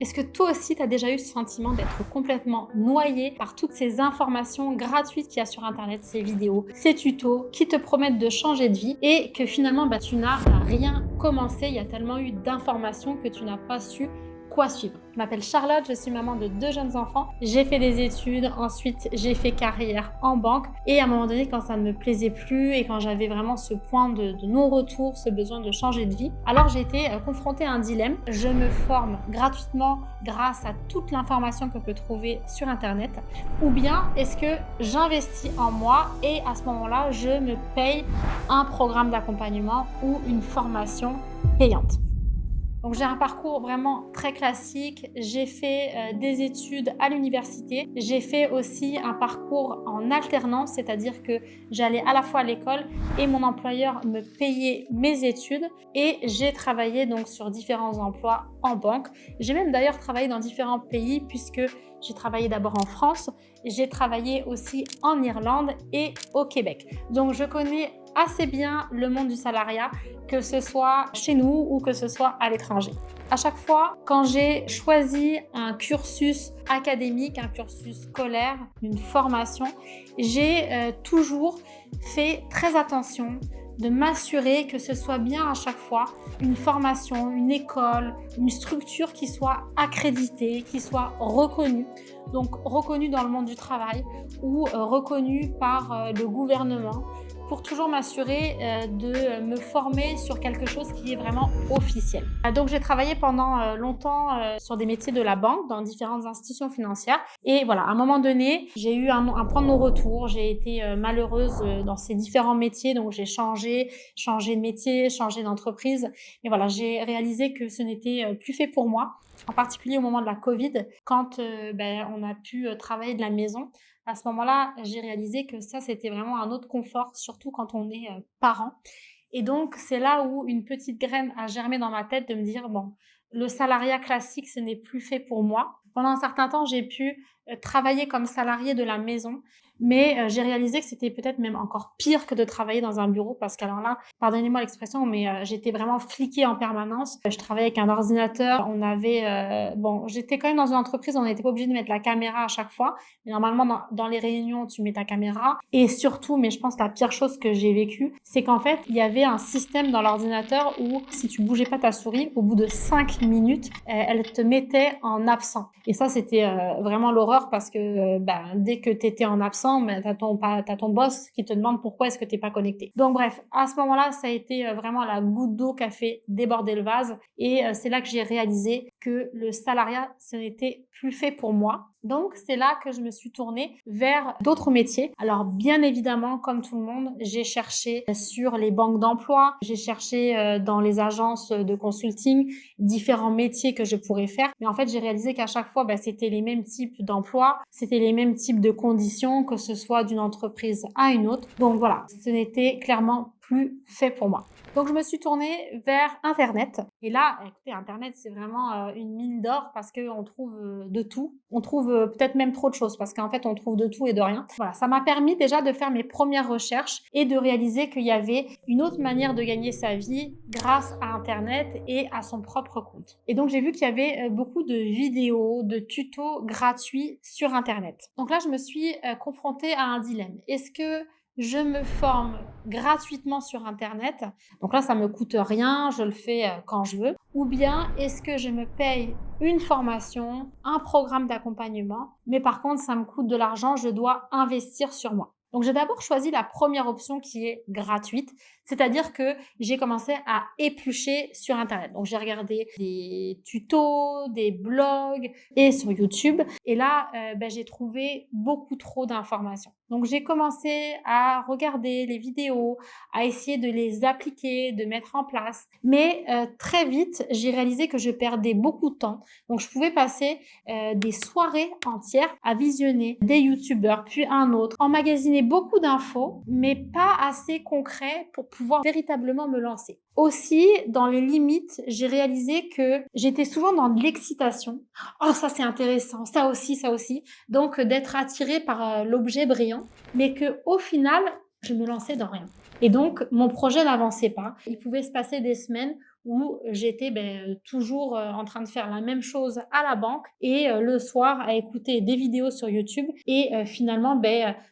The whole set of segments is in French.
Est-ce que toi aussi, tu as déjà eu ce sentiment d'être complètement noyé par toutes ces informations gratuites qu'il y a sur internet, ces vidéos, ces tutos qui te promettent de changer de vie et que finalement, tu n'as rien commencé, il y a tellement eu d'informations que tu n'as pas su quoi suivre. Je m'appelle Charlotte, je suis maman de 2 jeunes enfants. J'ai fait des études, ensuite j'ai fait carrière en banque et à un moment donné, quand ça ne me plaisait plus et quand j'avais vraiment ce point de non-retour, ce besoin de changer de vie, alors j'ai été confrontée à un dilemme. Je me forme gratuitement grâce à toute l'information que je peux trouver sur internet, ou bien est-ce que j'investis en moi et à ce moment-là, je me paye un programme d'accompagnement ou une formation payante. Donc j'ai un parcours vraiment très classique. J'ai fait des études à l'université. J'ai fait aussi un parcours en alternance, c'est-à-dire que j'allais à la fois à l'école et mon employeur me payait mes études. Et j'ai travaillé donc sur différents emplois en banque. J'ai même d'ailleurs travaillé dans différents pays puisque j'ai travaillé d'abord en France, j'ai travaillé aussi en Irlande et au Québec. Donc je connais assez bien le monde du salariat, que ce soit chez nous ou que ce soit à l'étranger. À chaque fois, quand j'ai choisi un cursus académique, un cursus scolaire, une formation, j'ai toujours fait très attention de m'assurer que ce soit bien à chaque fois une formation, une école, une structure qui soit accréditée, qui soit reconnue. Donc reconnue dans le monde du travail ou reconnue par le gouvernement pour toujours m'assurer de me former sur quelque chose qui est vraiment officiel. Donc j'ai travaillé pendant longtemps sur des métiers de la banque dans différentes institutions financières et voilà, à un moment donné, j'ai eu un point de non-retour, j'ai été malheureuse dans ces différents métiers, donc j'ai changé de métier, changé d'entreprise et voilà, j'ai réalisé que ce n'était plus fait pour moi, en particulier au moment de la Covid, quand on a pu travailler de la maison. À ce moment-là, j'ai réalisé que ça, c'était vraiment un autre confort, surtout quand on est parent. Et donc, c'est là où une petite graine a germé dans ma tête de me dire, bon, le salariat classique, ce n'est plus fait pour moi. Pendant un certain temps, j'ai pu travailler comme salarié de la maison, mais j'ai réalisé que c'était peut-être même encore pire que de travailler dans un bureau parce qu'alors là, pardonnez-moi l'expression, mais j'étais vraiment fliquée en permanence. Je travaillais avec un ordinateur, on avait, j'étais quand même dans une entreprise, on n'était pas obligé de mettre la caméra à chaque fois, mais normalement dans les réunions, tu mets ta caméra. Et surtout, mais je pense la pire chose que j'ai vécue, c'est qu'en fait, il y avait un système dans l'ordinateur où si tu bougeais pas ta souris, au bout de 5 minutes, elle te mettait en absent. Et ça, c'était vraiment l'horreur parce que dès que tu étais en absent, t'as ton boss qui te demande pourquoi est-ce que t'es pas connecté. Donc bref, à ce moment-là, ça a été vraiment la goutte d'eau qui a fait déborder le vase et c'est là que j'ai réalisé que le salariat, ce n'était plus fait pour moi. Donc, c'est là que je me suis tournée vers d'autres métiers. Alors, bien évidemment, comme tout le monde, j'ai cherché sur les banques d'emploi, j'ai cherché dans les agences de consulting, différents métiers que je pourrais faire. Mais en fait, j'ai réalisé qu'à chaque fois, c'était les mêmes types d'emplois, c'était les mêmes types de conditions, que ce soit d'une entreprise à une autre. Donc voilà, ce n'était clairement plus fait pour moi. Donc je me suis tournée vers internet et là, écoutez, internet, c'est vraiment une mine d'or parce qu'on trouve de tout. On trouve peut-être même trop de choses parce qu'en fait, on trouve de tout et de rien. Voilà, ça m'a permis déjà de faire mes premières recherches et de réaliser qu'il y avait une autre manière de gagner sa vie grâce à internet et à son propre compte. Et donc j'ai vu qu'il y avait beaucoup de vidéos, de tutos gratuits sur internet. Donc là, je me suis confrontée à un dilemme. Est-ce que je me forme gratuitement sur internet, donc là ça me coûte rien, je le fais quand je veux, ou bien est-ce que je me paye une formation, un programme d'accompagnement, mais par contre ça me coûte de l'argent, je dois investir sur moi. Donc j'ai d'abord choisi la première option qui est gratuite, c'est-à-dire que j'ai commencé à éplucher sur internet. Donc j'ai regardé des tutos, des blogs et sur YouTube et là j'ai trouvé beaucoup trop d'informations. Donc j'ai commencé à regarder les vidéos, à essayer de les appliquer, de mettre en place. Mais très vite, j'ai réalisé que je perdais beaucoup de temps. Donc je pouvais passer des soirées entières à visionner des youtubeurs, puis un autre, emmagasiner beaucoup d'infos, mais pas assez concret pour pouvoir véritablement me lancer. Aussi, dans les limites, j'ai réalisé que j'étais souvent dans de l'excitation. Oh, ça c'est intéressant, ça aussi, ça aussi. Donc d'être attirée par l'objet brillant, mais que au final, je me lançais dans rien. Et donc, mon projet n'avançait pas. Il pouvait se passer des semaines où j'étais toujours en train de faire la même chose à la banque et le soir à écouter des vidéos sur YouTube et finalement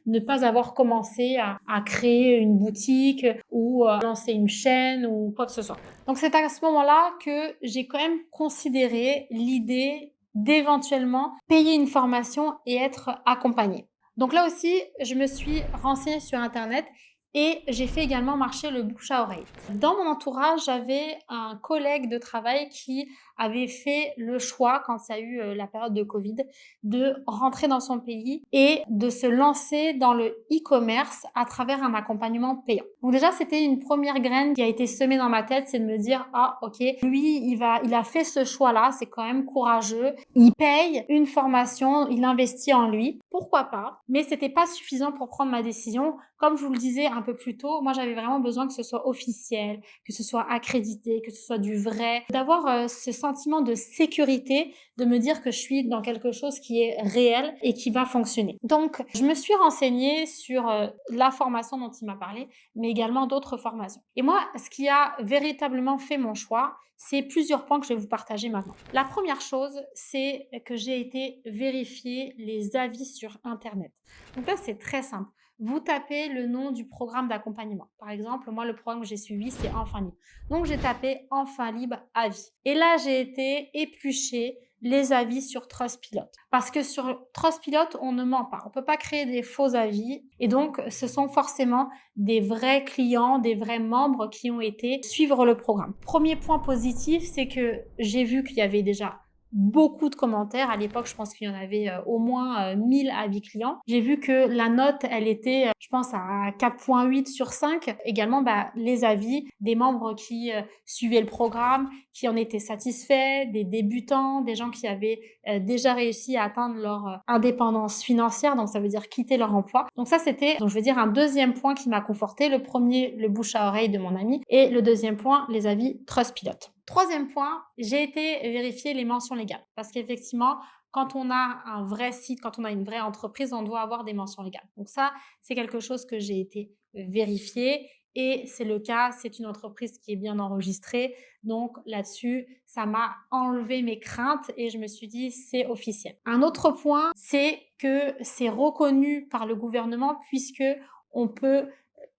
ne pas avoir commencé à créer une boutique ou lancer une chaîne ou quoi que ce soit. Donc c'est à ce moment-là que j'ai quand même considéré l'idée d'éventuellement payer une formation et être accompagnée. Donc là aussi, je me suis renseignée sur Internet et j'ai fait également marcher le bouche à oreille. Dans mon entourage, j'avais un collègue de travail qui avait fait le choix, quand il y a eu la période de Covid, de rentrer dans son pays et de se lancer dans le e-commerce à travers un accompagnement payant. Donc déjà, c'était une première graine qui a été semée dans ma tête, c'est de me dire, ah ok, lui, il a fait ce choix-là, c'est quand même courageux, il paye une formation, il investit en lui, pourquoi pas, mais c'était pas suffisant pour prendre ma décision. Comme je vous le disais un peu plus tôt, moi j'avais vraiment besoin que ce soit officiel, que ce soit accrédité, que ce soit du vrai, d'avoir ce sentiment de sécurité, de me dire que je suis dans quelque chose qui est réel et qui va fonctionner. Donc, je me suis renseignée sur la formation dont il m'a parlé, mais également d'autres formations. Et moi, ce qui a véritablement fait mon choix, c'est plusieurs points que je vais vous partager maintenant. La première chose, c'est que j'ai été vérifier les avis sur Internet. Donc là, c'est très simple. Vous tapez le nom du programme d'accompagnement. Par exemple, moi, le programme que j'ai suivi, c'est Enfant Libre. Donc, j'ai tapé Enfant Libre avis. Et là, j'ai été éplucher les avis sur Trustpilot. Parce que sur Trustpilot, on ne ment pas. On ne peut pas créer des faux avis. Et donc, ce sont forcément des vrais clients, des vrais membres qui ont été suivre le programme. Premier point positif, c'est que j'ai vu qu'il y avait déjà beaucoup de commentaires. À l'époque, je pense qu'il y en avait au moins 1000 avis clients. J'ai vu que la note, elle était, je pense, à 4,8 sur 5. Également, les avis des membres qui suivaient le programme, qui en étaient satisfaits, des débutants, des gens qui avaient déjà réussi à atteindre leur indépendance financière, donc ça veut dire quitter leur emploi. Donc ça, c'était, donc je veux dire, un deuxième point qui m'a conforté. Le premier, le bouche à oreille de mon ami, et le deuxième point, les avis Trustpilot. Troisième point, j'ai été vérifier les mentions légales. Parce qu'effectivement, quand on a un vrai site, quand on a une vraie entreprise, on doit avoir des mentions légales. Donc ça, c'est quelque chose que j'ai été vérifier. Et c'est le cas, c'est une entreprise qui est bien enregistrée. Donc là-dessus, ça m'a enlevé mes craintes et je me suis dit, c'est officiel. Un autre point, c'est que c'est reconnu par le gouvernement puisque on peut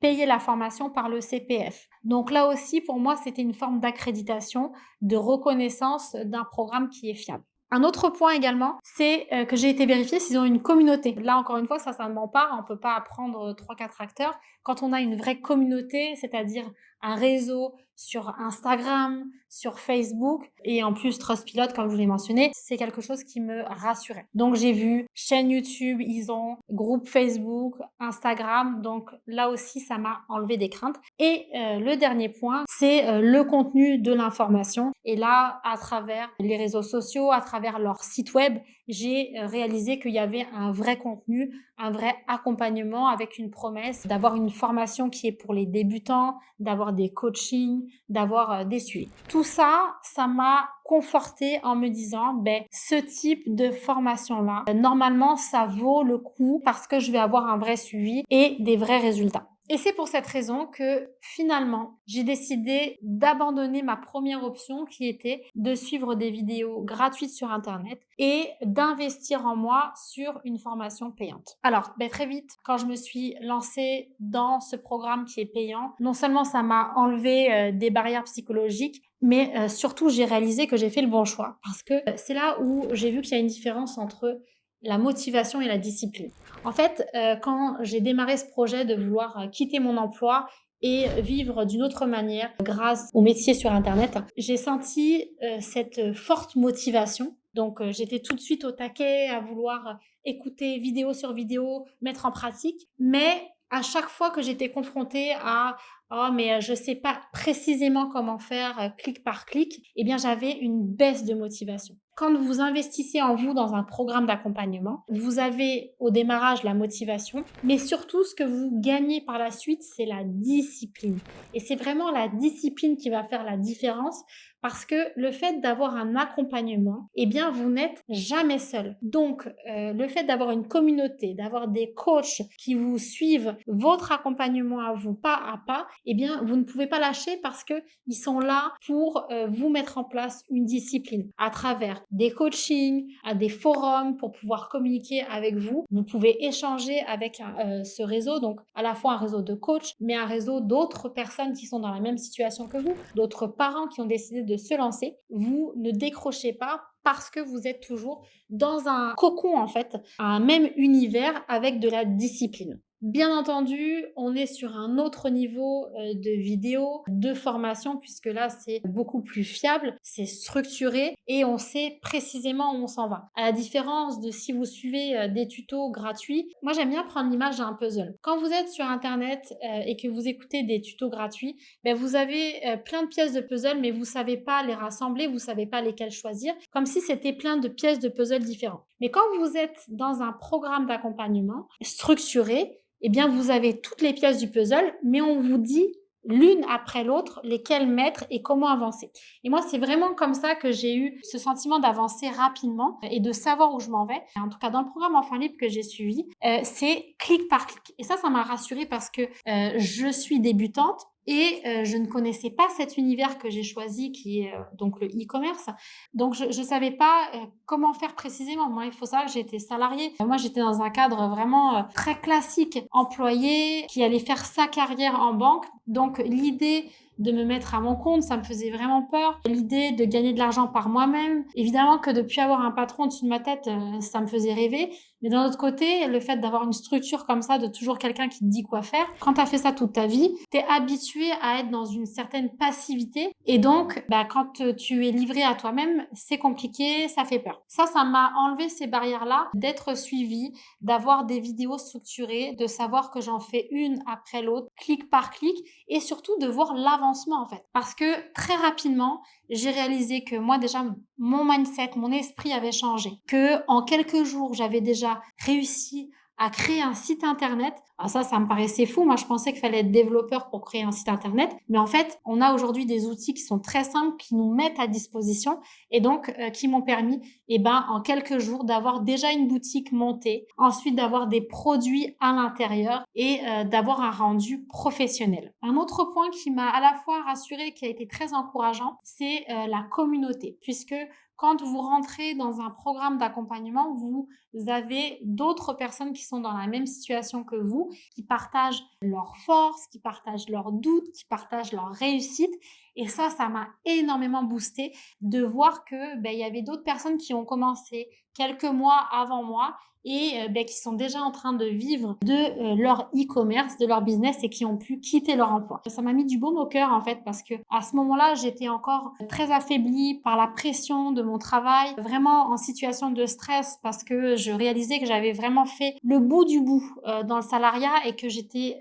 payer la formation par le CPF. Donc là aussi, pour moi, c'était une forme d'accréditation, de reconnaissance d'un programme qui est fiable. Un autre point également, c'est que j'ai été vérifier s'ils ont une communauté. Là, encore une fois, ça ne ment pas. On ne peut pas apprendre 3-4 acteurs. Quand on a une vraie communauté, c'est-à-dire un réseau sur Instagram, sur Facebook et en plus Trustpilot, comme je vous l'ai mentionné, c'est quelque chose qui me rassurait. Donc, j'ai vu chaîne YouTube, ils ont groupe Facebook, Instagram. Donc, là aussi, ça m'a enlevé des craintes. Et le dernier point, c'est le contenu de l'information. Et là, à travers les réseaux sociaux, à travers leur site web, j'ai réalisé qu'il y avait un vrai contenu, un vrai accompagnement avec une promesse d'avoir une formation qui est pour les débutants, d'avoir des coachings, d'avoir des suivis. Tout ça, ça m'a confortée en me disant, ce type de formation-là, normalement, ça vaut le coup parce que je vais avoir un vrai suivi et des vrais résultats. Et c'est pour cette raison que finalement, j'ai décidé d'abandonner ma première option qui était de suivre des vidéos gratuites sur Internet et d'investir en moi sur une formation payante. Alors, très vite, quand je me suis lancée dans ce programme qui est payant, non seulement ça m'a enlevé des barrières psychologiques, mais surtout, j'ai réalisé que j'ai fait le bon choix parce que c'est là où j'ai vu qu'il y a une différence entre la motivation et la discipline. En fait, quand j'ai démarré ce projet de vouloir quitter mon emploi et vivre d'une autre manière grâce au métier sur Internet, j'ai senti cette forte motivation. Donc, j'étais tout de suite au taquet à vouloir écouter vidéo sur vidéo, mettre en pratique. Mais à chaque fois que j'étais confrontée à «Oh, mais je sais pas précisément comment faire clic par clic», eh bien, j'avais une baisse de motivation. Quand vous investissez en vous dans un programme d'accompagnement, vous avez au démarrage la motivation, mais surtout ce que vous gagnez par la suite, c'est la discipline. Et c'est vraiment la discipline qui va faire la différence Parce que le fait d'avoir un accompagnement, eh bien, vous n'êtes jamais seul. Donc, le fait d'avoir une communauté, d'avoir des coachs qui vous suivent votre accompagnement à vous pas à pas, eh bien, vous ne pouvez pas lâcher parce que ils sont là pour vous mettre en place une discipline à travers des coachings, à des forums pour pouvoir communiquer avec vous. Vous pouvez échanger avec ce réseau, donc à la fois un réseau de coachs, mais un réseau d'autres personnes qui sont dans la même situation que vous, d'autres parents qui ont décidé de se lancer. Vous ne décrochez pas parce que vous êtes toujours dans un cocon, en fait, un même univers avec de la discipline. Bien entendu, on est sur un autre niveau de vidéo, de formation, puisque là, c'est beaucoup plus fiable, c'est structuré et on sait précisément où on s'en va. À la différence de si vous suivez des tutos gratuits, moi, j'aime bien prendre l'image d'un puzzle. Quand vous êtes sur Internet et que vous écoutez des tutos gratuits, ben, vous avez plein de pièces de puzzle, mais vous savez pas les rassembler, vous savez pas lesquelles choisir, comme si c'était plein de pièces de puzzle différentes. Mais quand vous êtes dans un programme d'accompagnement structuré, eh bien, vous avez toutes les pièces du puzzle, mais on vous dit l'une après l'autre lesquelles mettre et comment avancer. Et moi, c'est vraiment comme ça que j'ai eu ce sentiment d'avancer rapidement et de savoir où je m'en vais. En tout cas, dans le programme Enfant Libre que j'ai suivi, c'est clic par clic. Et ça m'a rassurée parce que je suis débutante. Et je ne connaissais pas cet univers que j'ai choisi, qui est donc le e-commerce. Donc, je ne savais pas comment faire précisément. Moi, il faut savoir que j'étais salariée. Moi, j'étais dans un cadre vraiment très classique, employé, qui allait faire sa carrière en banque. Donc, l'idée de me mettre à mon compte, ça me faisait vraiment peur. L'idée de gagner de l'argent par moi-même, évidemment que depuis avoir un patron au-dessus de ma tête, ça me faisait rêver. Mais d'un autre côté, le fait d'avoir une structure comme ça, de toujours quelqu'un qui te dit quoi faire, quand tu as fait ça toute ta vie, tu es habitué à être dans une certaine passivité. Et donc, quand tu es livré à toi-même, c'est compliqué, ça fait peur. Ça m'a enlevé ces barrières-là, d'être suivi, d'avoir des vidéos structurées, de savoir que j'en fais une après l'autre, clic par clic, et surtout de voir l'avancement en fait. Parce que très rapidement, j'ai réalisé que moi déjà, mon mindset, mon esprit avait changé. Que en quelques jours, j'avais déjà réussi à créer un site internet. Alors ça me paraissait fou. Moi, je pensais qu'il fallait être développeur pour créer un site internet. Mais en fait, on a aujourd'hui des outils qui sont très simples, qui nous mettent à disposition et donc qui m'ont permis, en quelques jours, d'avoir déjà une boutique montée, ensuite d'avoir des produits à l'intérieur et d'avoir un rendu professionnel. Un autre point qui m'a à la fois rassurée, qui a été très encourageant, c'est la communauté, puisque quand vous rentrez dans un programme d'accompagnement, vous avez d'autres personnes qui sont dans la même situation que vous, qui partagent leurs forces, qui partagent leurs doutes, qui partagent leurs réussites. Et ça m'a énormément boosté de voir que il y avait d'autres personnes qui ont commencé quelques mois avant moi et qui sont déjà en train de vivre de leur e-commerce, de leur business et qui ont pu quitter leur emploi. Ça m'a mis du baume au cœur en fait parce que à ce moment-là, j'étais encore très affaiblie par la pression de mon travail, vraiment en situation de stress parce que je réalisais que j'avais vraiment fait le bout du bout dans le salariat et que j'étais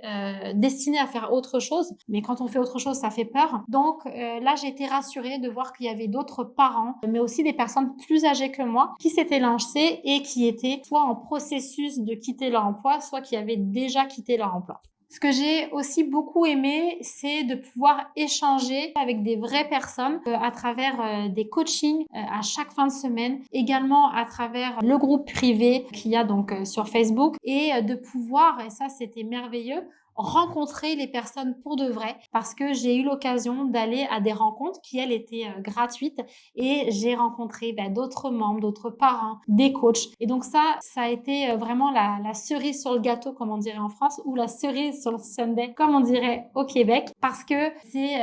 destinée à faire autre chose. Mais quand on fait autre chose, ça fait peur. Donc là, j'ai été rassurée de voir qu'il y avait d'autres parents, mais aussi des personnes plus âgées que moi qui s'étaient lancées et qui étaient soit en processus de quitter leur emploi, soit qui avaient déjà quitté leur emploi. Ce que j'ai aussi beaucoup aimé, c'est de pouvoir échanger avec des vraies personnes à travers des coachings à chaque fin de semaine, également à travers le groupe privé qu'il y a donc sur Facebook et de pouvoir, et ça c'était merveilleux, rencontrer les personnes pour de vrai parce que j'ai eu l'occasion d'aller à des rencontres qui, elles, étaient gratuites et j'ai rencontré d'autres membres, d'autres parents, des coachs. Et donc ça a été vraiment la cerise sur le gâteau, comme on dirait en France, ou la cerise sur le sundae, comme on dirait au Québec, parce que c'est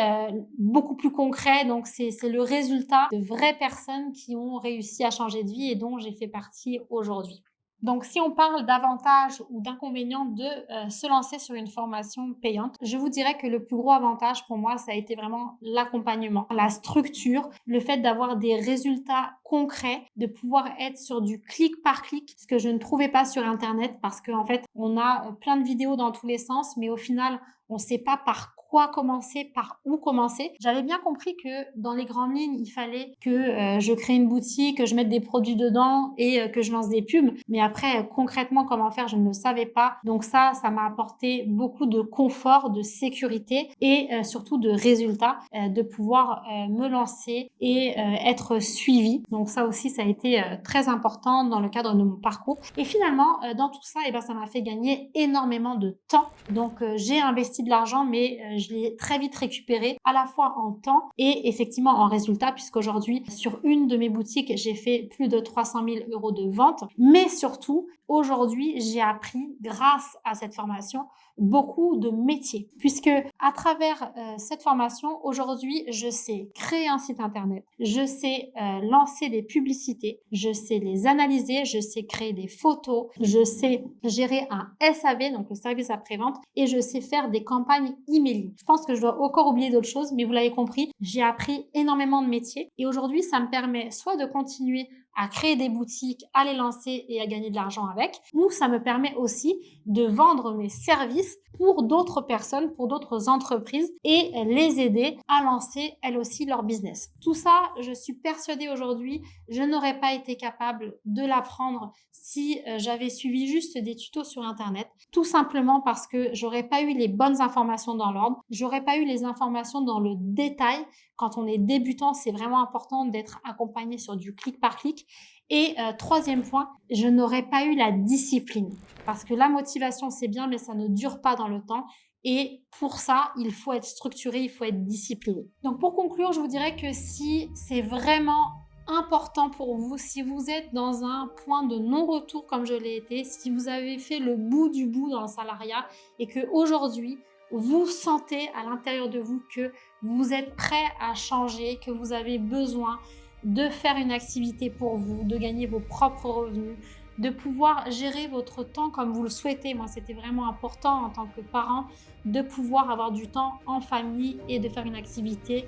beaucoup plus concret. Donc c'est le résultat de vraies personnes qui ont réussi à changer de vie et dont j'ai fait partie aujourd'hui. Donc, si on parle d'avantages ou d'inconvénients de se lancer sur une formation payante, je vous dirais que le plus gros avantage pour moi, ça a été vraiment l'accompagnement, la structure, le fait d'avoir des résultats concrets, de pouvoir être sur du clic par clic, ce que je ne trouvais pas sur Internet parce qu'en fait, on a plein de vidéos dans tous les sens, mais au final, on ne sait pas par quoi commencer, par où commencer. J'avais bien compris que dans les grandes lignes, il fallait que je crée une boutique, que je mette des produits dedans et que je lance des pubs. Mais après, concrètement, comment faire, je ne le savais pas. Donc ça m'a apporté beaucoup de confort, de sécurité et surtout de résultats, de pouvoir me lancer et être suivie. Donc ça aussi, ça a été très important dans le cadre de mon parcours. Et finalement, dans tout ça, ça m'a fait gagner énormément de temps. Donc j'ai investi de l'argent, mais je l'ai très vite récupéré, à la fois en temps et effectivement en résultat, puisqu'aujourd'hui, sur une de mes boutiques, j'ai fait plus de 300 000 € de vente. Mais surtout, aujourd'hui, j'ai appris, grâce à cette formation, beaucoup de métiers, puisque à travers cette formation, aujourd'hui, je sais créer un site internet, je sais lancer des publicités, je sais les analyser, je sais créer des photos, je sais gérer un SAV, donc le service après-vente, et je sais faire des campagnes emailing. Je pense que je dois encore oublier d'autres choses, mais vous l'avez compris, j'ai appris énormément de métiers et aujourd'hui, ça me permet soit de continuer à créer des boutiques, à les lancer et à gagner de l'argent avec, ou ça me permet aussi de vendre mes services pour d'autres personnes, pour d'autres entreprises et les aider à lancer elles aussi leur business. Tout ça, je suis persuadée aujourd'hui, je n'aurais pas été capable de l'apprendre si j'avais suivi juste des tutos sur Internet, tout simplement parce que j'aurais pas eu les bonnes informations dans l'ordre, j'aurais pas eu les informations dans le détail. Quand on est débutant, c'est vraiment important d'être accompagné sur du clic par clic. Et troisième point, je n'aurais pas eu la discipline. Parce que la motivation, c'est bien, mais ça ne dure pas dans le temps. Et pour ça, il faut être structuré, il faut être discipliné. Donc pour conclure, je vous dirais que si c'est vraiment important pour vous, si vous êtes dans un point de non-retour comme je l'ai été, si vous avez fait le bout du bout dans le salariat et que aujourd'hui vous sentez à l'intérieur de vous que vous êtes prêt à changer, que vous avez besoin de faire une activité pour vous, de gagner vos propres revenus, de pouvoir gérer votre temps comme vous le souhaitez. Moi, c'était vraiment important en tant que parent de pouvoir avoir du temps en famille et de faire une activité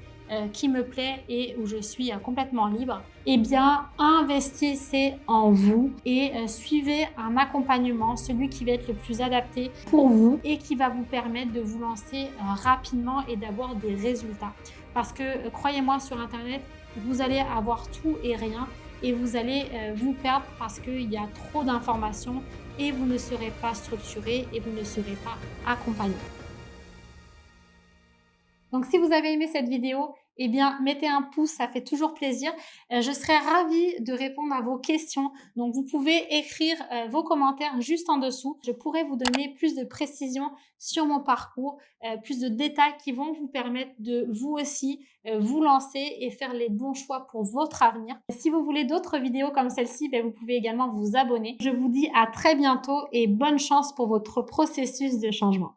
qui me plaît et où je suis complètement libre. Eh bien, investissez en vous et suivez un accompagnement, celui qui va être le plus adapté pour vous et qui va vous permettre de vous lancer rapidement et d'avoir des résultats. Parce que croyez-moi, sur Internet, vous allez avoir tout et rien et vous allez vous perdre parce qu'il y a trop d'informations et vous ne serez pas structuré et vous ne serez pas accompagné. Donc, si vous avez aimé cette vidéo, eh bien, mettez un pouce, ça fait toujours plaisir. Je serais ravie de répondre à vos questions. Donc, vous pouvez écrire vos commentaires juste en dessous. Je pourrais vous donner plus de précisions sur mon parcours, plus de détails qui vont vous permettre de vous aussi vous lancer et faire les bons choix pour votre avenir. Si vous voulez d'autres vidéos comme celle-ci, vous pouvez également vous abonner. Je vous dis à très bientôt et bonne chance pour votre processus de changement.